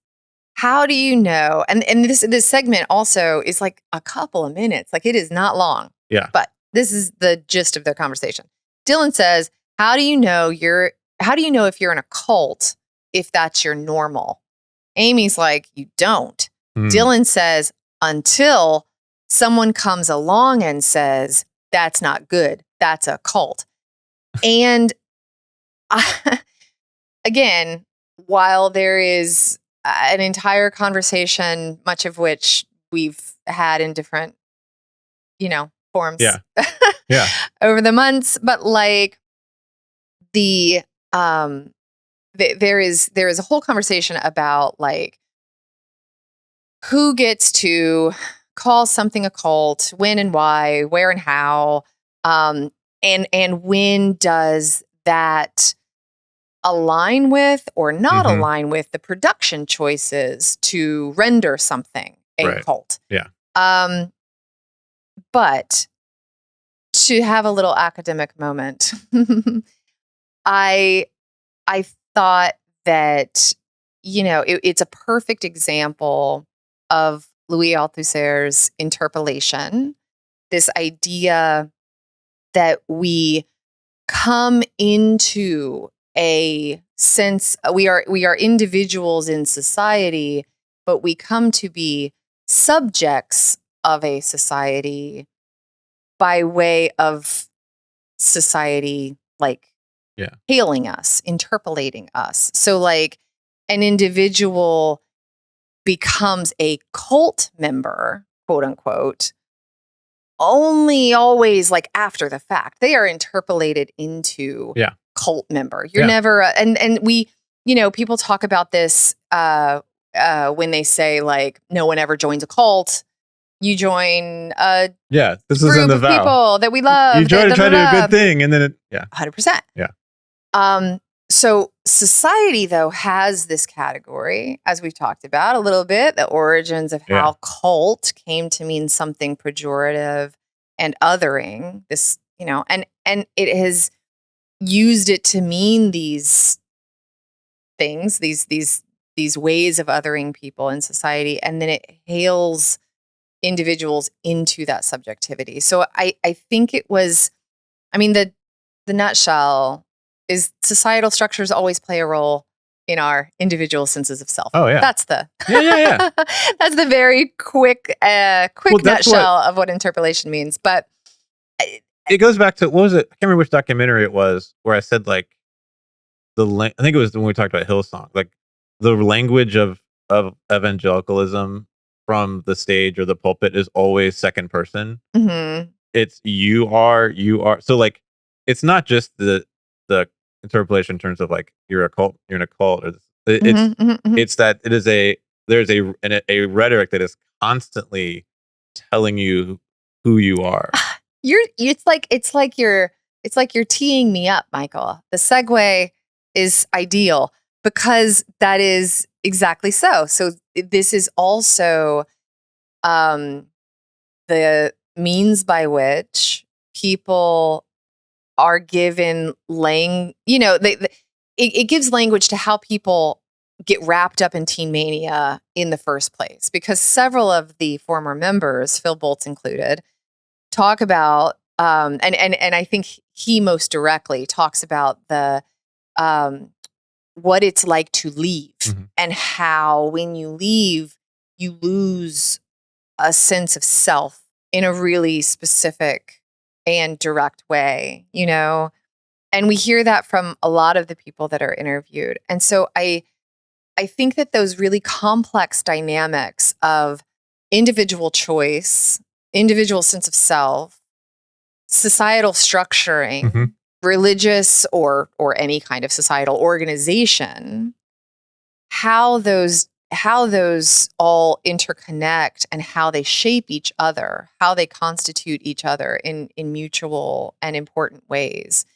how do you know? And this segment also is like a couple of minutes. Like it is not long. Yeah. But this is the gist of their conversation. Dylan says, how do you know if you're in a cult if that's your normal? Amy's like, you don't. Dylan says, until someone comes along and says, that's not good. That's a cult. And again, while there is an entire conversation, much of which we've had in different, forms over the months, but like there is a whole conversation about like who gets to call something a cult, when and why, where and how, And when does that align with or not align with the production choices to render something a cult? Yeah. But to have a little academic moment, I thought that, it's a perfect example of Louis Althusser's interpolation, this idea that we come into a sense, we are individuals in society, but we come to be subjects of a society by way of society, hailing us, interpolating us. So an individual becomes a cult member, quote unquote, only always after the fact. They are interpolated into cult member. You're never, and we, people talk about this when they say no one ever joins a cult. You join a this is group in the of vow. People that we love. You try to do a good thing, and then 100%. Yeah. So society, though, has this category, as we've talked about a little bit, the origins of how cult came to mean something pejorative and othering. This, and it has used it to mean these things, these ways of othering people in society, and then it hails individuals into that subjectivity. So I think it was, the nutshell is societal structures always play a role in our individual senses of self. Oh yeah, that's the that's the very quick nutshell of what interpolation means. But it goes back to, what was it? I can't remember which documentary it was where I said I think it was when we talked about Hillsong, the language of evangelicalism from the stage or the pulpit is always second person. Mm-hmm. It's you are. So it's not just the interpolation in terms of you're a cult, you're in a cult. Or it's that it is there's a rhetoric that is constantly telling you who you are. It's like you're teeing me up, Michael. The segue is ideal because that is exactly so. So this is also the means by which people are given it gives language to how people get wrapped up in Teen Mania in the first place, because several of the former members, Phil Boltz included, talk about and I think he most directly talks about the what it's like to leave, and how when you leave, you lose a sense of self in a really specific and direct way, and we hear that from a lot of the people that are interviewed. And so I think that those really complex dynamics of individual choice, individual sense of self, societal structuring, religious or any kind of societal organization, how those all interconnect and how they shape each other, how they constitute each other in mutual and important ways.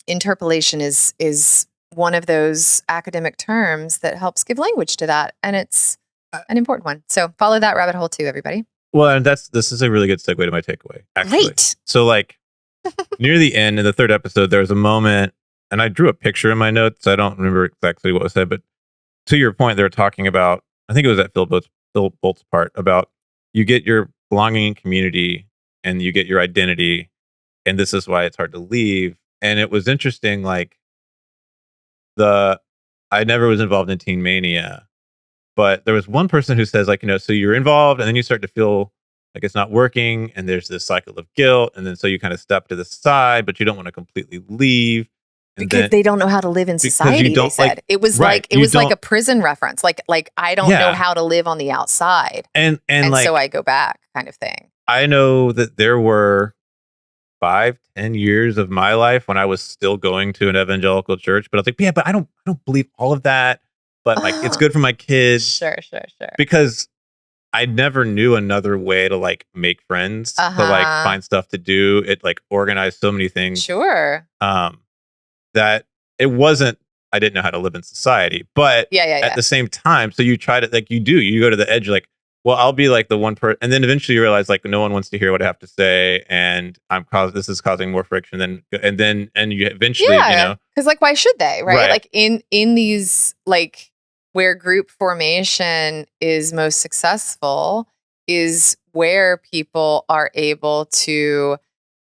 Interpolation is one of those academic terms that helps give language to that, and it's an important one. So follow that rabbit hole too, everybody. Well, and this is a really good segue to my takeaway, actually. Great. So near the end in the third episode, there was a moment, and I drew a picture in my notes. I don't remember exactly what was said, but to your point, they were talking about, I think it was at Phil Bolt's part, about you get your belonging in community and you get your identity, and this is why it's hard to leave. And it was interesting, I never was involved in Teen Mania, but there was one person who says, so you're involved and then you start to feel like it's not working, and there's this cycle of guilt, and then so you kind of step to the side, but you don't want to completely leave. Because they don't know how to live in society, they said. It was like a prison reference. I don't know how to live on the outside. And so I go back, kind of thing. I know that there were 5-10 years of my life when I was still going to an evangelical church, but I was like, but I don't believe all of that. But it's good for my kids. Sure. Because I never knew another way to like make friends, to like find stuff to do. It like organized so many things. Sure. That it wasn't, I didn't know how to live in society, but at the same time, so you try to like, you go to the edge, like, well, I'll be like the one person, and then eventually you realize like no one wants to hear what I have to say, and this is causing more friction and you eventually, you know, because like why should they, right? Like in these like where group formation is most successful is where people are able to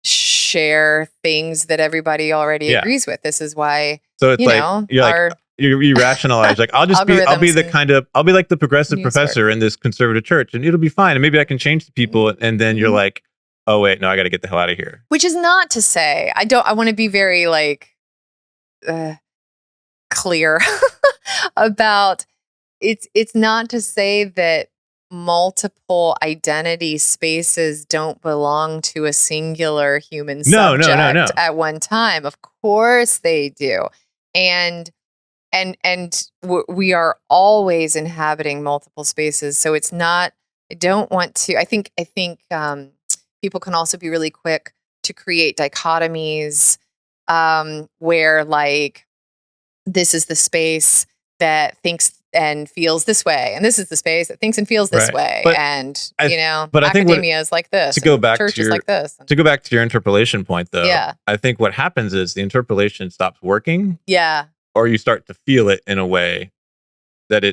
share things that everybody already agrees with. This is why, so it's you rationalize like I'll be like the progressive professor in this conservative church and it'll be fine and maybe I can change the people, and then you're like, oh wait, no, I got to get the hell out of here. Which is not to say I want to be very like clear about it's not to say that multiple identity spaces don't belong to a singular human subject at one time. Of course they do. And we are always inhabiting multiple spaces. So it's not, I don't want to, I think people can also be really quick to create dichotomies where like, this is the space that thinks and feels this way, and this is the space that thinks and feels this way, but academia is like this. Church is like this. To go back to your interpolation point, though, I think what happens is the interpolation stops working. Yeah, or you start to feel it in a way that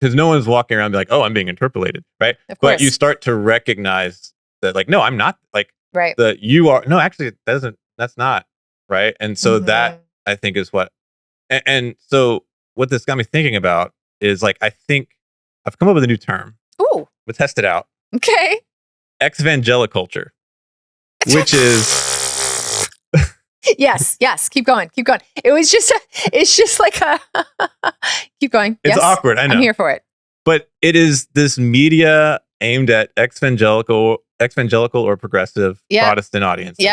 because no one's walking around like, oh, I'm being interpolated, right? But you start to recognize that, like, no, I'm not, like, right. You are. No, actually, that's not right. And so that I think is what, and so what this got me thinking about is like, I think I've come up with a new term. Ooh. We'll test it out. Okay. Evangelical culture, which is... yes. Keep going. It's just like a... Keep going. It's awkward, I know. I'm here for it. But it is this media aimed at evangelical or progressive Protestant audiences.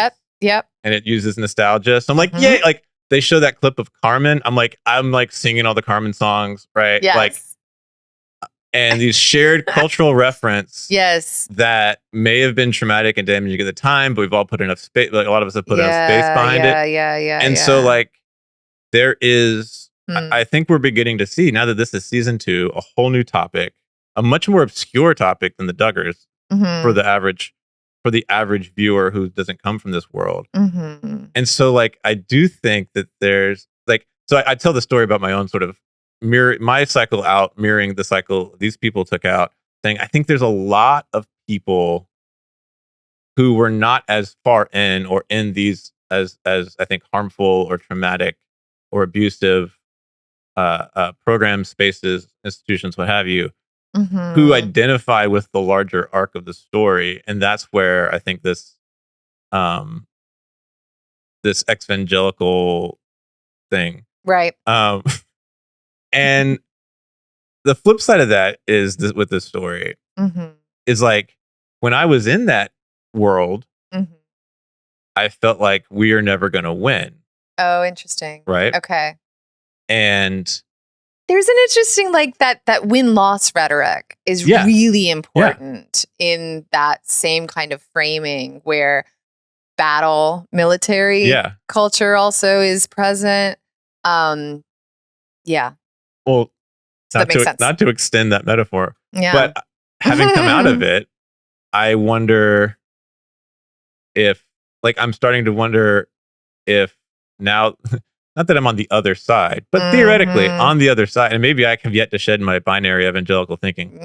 Yep. And it uses nostalgia. So I'm like, yay, like, they show that clip of Carmen. I'm like singing all the Carmen songs, right? Yes. Like, and these shared cultural reference. Yes. That may have been traumatic and damaging at the time, but we've all put enough space. Like a lot of us have put enough space behind it. Yeah. And so, like, there is. I think we're beginning to see now that this is season 2, a whole new topic, a much more obscure topic than the Duggars for the average viewer who doesn't come from this world. And so, like, I do think that there's like, so I tell the story about my own sort of my cycle out mirroring the cycle these people took out, saying I think there's a lot of people who were not as far in or in these as I think harmful or traumatic or abusive programs, spaces, institutions, what have you, who identify with the larger arc of the story. And that's where I think this evangelical thing. Right. And the flip side of that is with this story is like, when I was in that world, I felt like we are never going to win. Oh, interesting. Right. Okay. And there's an interesting, like, that win-loss rhetoric is really important in that same kind of framing where battle military culture also is present. Yeah. Well, so that makes sense. Not to extend that metaphor, but having come out of it, I wonder if, like, I'm starting to wonder if now, not that I'm on the other side, but theoretically on the other side, and maybe I have yet to shed my binary evangelical thinking.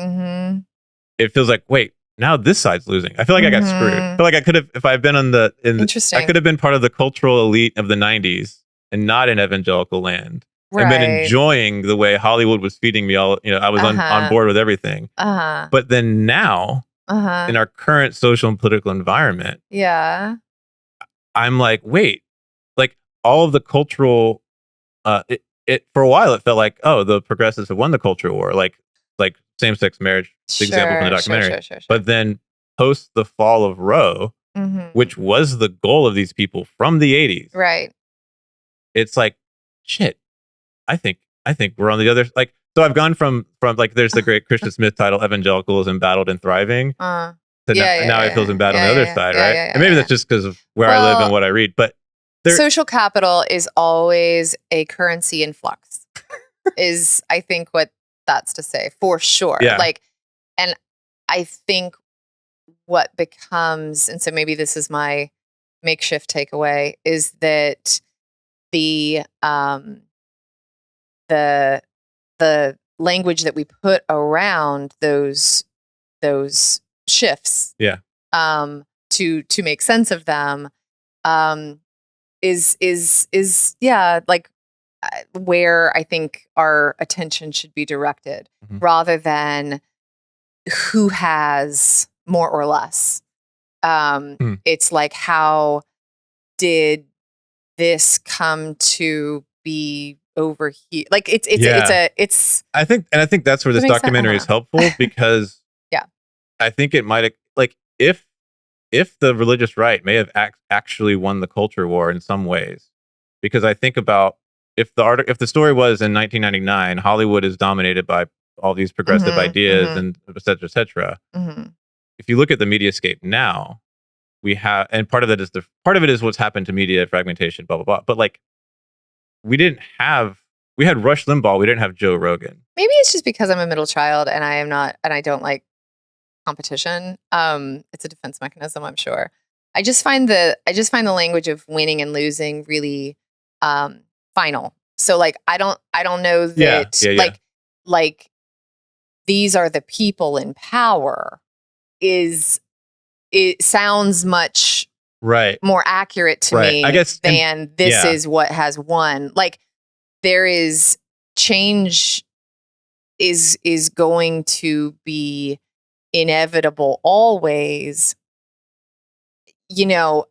It feels like, wait, now this side's losing. I feel like I got screwed. I feel like I could have, if I've been I could have been part of the cultural elite of the 90s and not in evangelical land. Right. And been enjoying the way Hollywood was feeding me all, I was on board with everything. But then now, in our current social and political environment, I'm like, wait, like all of the cultural, it for a while, it felt like, oh, the progressives have won the culture war, like same-sex marriage, the example from the documentary. Sure. But then post the fall of Roe, which was the goal of these people from the 80s. Right. It's like, shit. I think we're on the other, like, So I've gone from like there's the great Christian Smith title, Evangelical is Embattled and Thriving. Now it feels embattled on the other side, right? And maybe that's just because of where I live and what I read. But social capital is always a currency in flux, is I think what that's to say for sure. Yeah. Like, and I think what becomes, and so maybe this is my makeshift takeaway, is that the language that we put around those shifts, to make sense of them, is like where I think our attention should be directed, rather than who has more or less. It's like, how did this come to be over here? Like it's I think that's where this documentary is helpful, because I think it might, like, if the religious right may have actually won the culture war in some ways, because I think about if the story was in 1999, Hollywood is dominated by all these progressive ideas and et cetera, et cetera. If you look at the mediascape now, we have, and part of it is what's happened to media fragmentation, blah blah blah. But like, we had Rush Limbaugh, we didn't have Joe Rogan. Maybe it's just because I'm a middle child and I don't like competition. It's a defense mechanism, I'm sure. I just find the language of winning and losing really final. So like, I don't know that like these are the people in power it sounds much more accurate to me, I guess, than this is what has won. Like, there is change is going to be inevitable always, and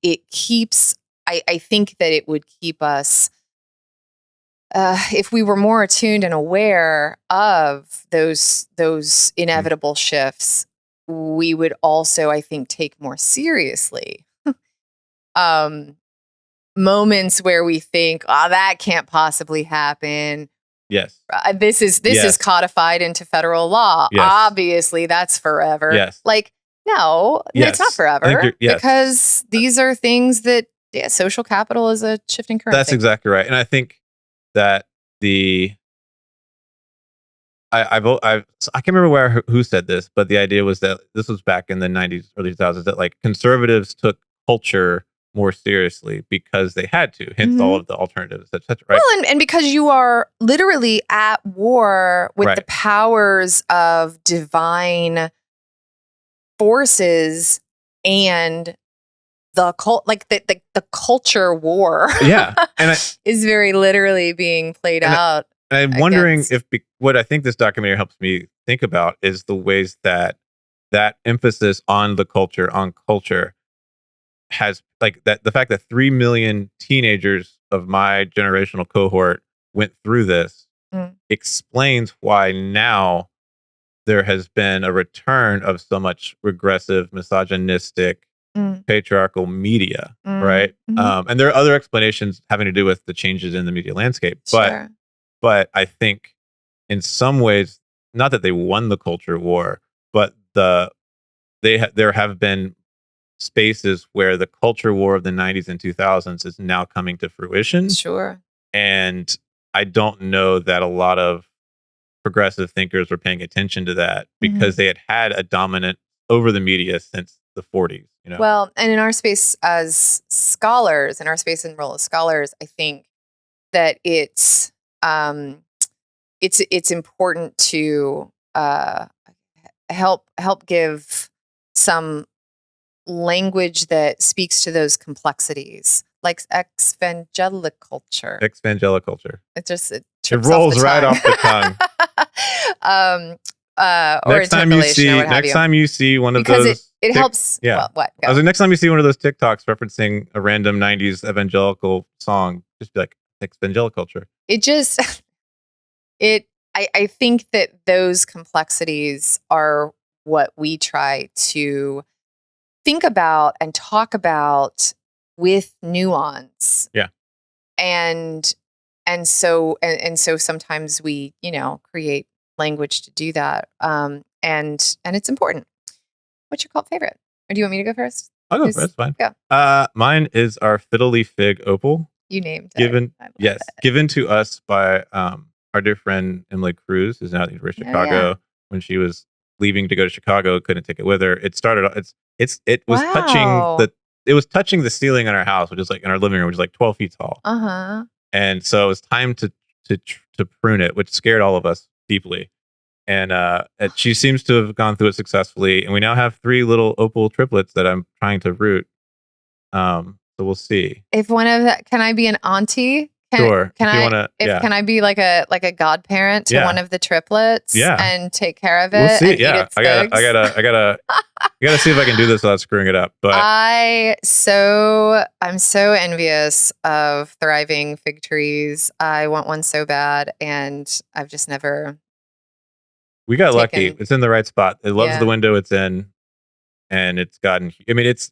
it keeps, I think that it would keep us, if we were more attuned and aware of those inevitable shifts, we would also, I think, take more seriously moments where we think, oh, that can't possibly happen. Yes. This is codified into federal law. Yes. Obviously, that's forever. Yes. Like, no, it's not forever, because these are things that, social capital is a shifting currency. That's exactly right. And I think that I can't remember who said this, but the idea was that this was back in the 90s, early 2000s, that like conservatives took culture more seriously because they had to, hence all of the alternatives, etc. Right? Well, and because you are literally at war with the powers of divine forces and the culture war, and is very literally being played out. I'm wondering if what I think this documentary helps me think about is the ways that emphasis on the culture, has, like, that the fact that 3 million teenagers of my generational cohort went through this explains why now there has been a return of so much regressive, misogynistic, patriarchal media, right? And there are other explanations having to do with the changes in the media landscape, but I think in some ways, not that they won the culture war, but there have been spaces where the culture war of the 90s and 2000s is now coming to fruition. Sure. And I don't know that a lot of progressive thinkers were paying attention to that, because they had a dominant over the media since the 40s. Well, and in our space as scholars, in our space and role as scholars, I think that it's important to help give some language that speaks to those complexities, like evangeliculture. It rolls right off the tongue. Next time you see one of those, it helps. Yeah. Well, what? I was like, next time you see one of those TikToks referencing a random 90s evangelical song, just be like, evangeliculture. I think that those complexities are what we try to think about and talk about with nuance. Yeah. And and so sometimes we, create language to do that. And it's important. What's your cult favorite? Or do you want me to go first? I'll go first. Fine. Go. Mine is our fiddly fig opal. You named it. It. Given to us by our dear friend Emily Cruz, who's now in Chicago. When she was leaving to go to Chicago, couldn't take it with her. It started. It was touching the ceiling in our house, which is like in our living room, which is like 12 feet tall. And so it was time to prune it, which scared all of us deeply. And she seems to have gone through it successfully. And we now have 3 little opal triplets that I'm trying to root. So we'll see. If one of that, can I be an auntie? Sure. Can I be like a godparent to one of the triplets? And take care of it? We'll see. And eat its I gotta see if I can do this without screwing it up. But I'm so envious of thriving fig trees. I want one so bad, and I've just never. We got lucky. It's in the right spot. It loves the window it's in, and it's gotten. I mean, it's.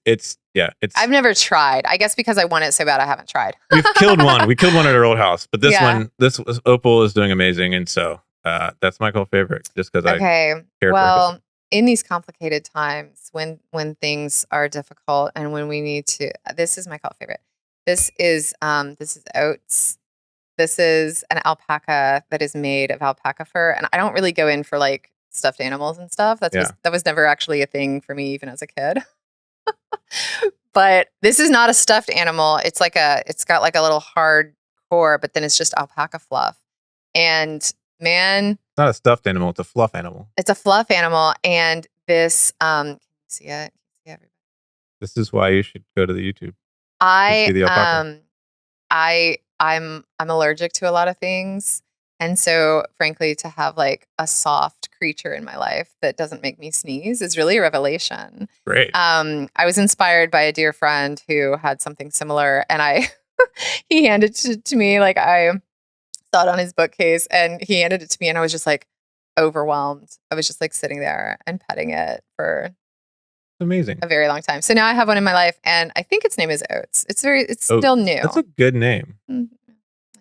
I've never tried. I guess because I want it so bad, I haven't tried. We've killed one. We killed one at our old house, but this opal is doing amazing, and so that's my cult favorite. Just because I care for it. In these complicated times, when things are difficult, and when we need to, this is my cult favorite. This is oats. This is an alpaca that is made of alpaca fur, and I don't really go in for like stuffed animals and stuff. That was never actually a thing for me, even as a kid. But this is not a stuffed animal. It's got like a little hard core, but then it's just alpaca fluff. And man, it's not a stuffed animal. It's a fluff animal. It's a fluff animal. And this, can you see it? Everybody? This is why you should go to the YouTube. I'm allergic to a lot of things. And so, frankly, to have like a soft creature in my life that doesn't make me sneeze is really a revelation. Great. I was inspired by a dear friend who had something similar, and he handed it to me. Like, I saw it on his bookcase, and he handed it to me, and I was just like overwhelmed. I was just like sitting there and petting it for amazing a very long time. So now I have one in my life, and I think its name is Oats. It's still new. That's a good name. Mm-hmm.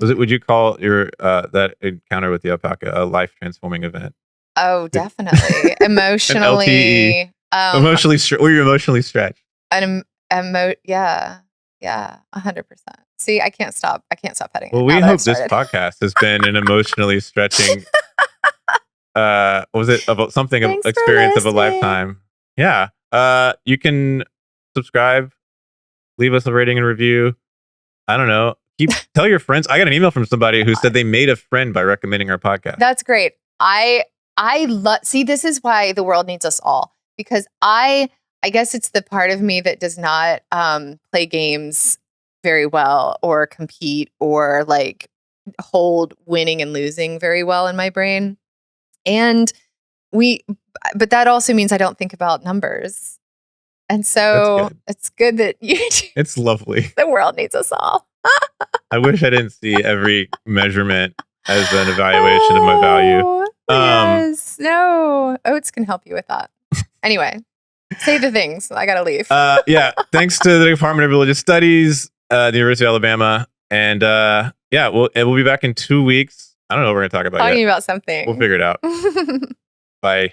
Would you call your that encounter with the alpaca a life transforming event? Oh, definitely. Emotionally, were you emotionally stretched? Yeah, 100%. See, I can't stop petting it. Well, we hope this podcast has been an emotionally stretching. Was it about something Thanks experience of a lifetime? Yeah. You can subscribe, leave us a rating and review. I don't know. Tell your friends. I got an email from somebody who said they made a friend by recommending our podcast. That's great. I see, this is why the world needs us all, because I guess it's the part of me that does not play games very well or compete or like hold winning and losing very well in my brain. But that also means I don't think about numbers. And so it's good that you do. It's lovely. The world needs us all. I wish I didn't see every measurement as an evaluation of my value. Yes. No. Oats can help you with that. Anyway, say the things. I got to leave. Thanks to the Department of Religious Studies, the University of Alabama. And we'll be back in 2 weeks. I don't know what we're going to talk about Talking about something. We'll figure it out. Bye.